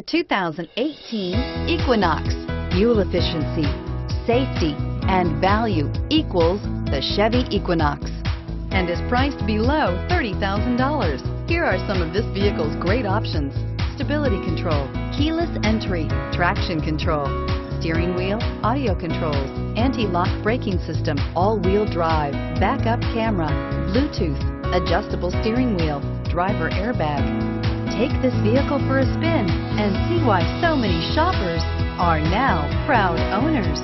The 2018 Equinox. Fuel efficiency, safety, and value equals the Chevy Equinox and is priced below $30,000. Here are some of this vehicle's great options: stability control, keyless entry, traction control, steering wheel audio controls, anti-lock braking system, all-wheel drive, backup camera, Bluetooth, adjustable steering wheel, driver airbag. Take this vehicle for a spin and see why so many shoppers are now proud owners.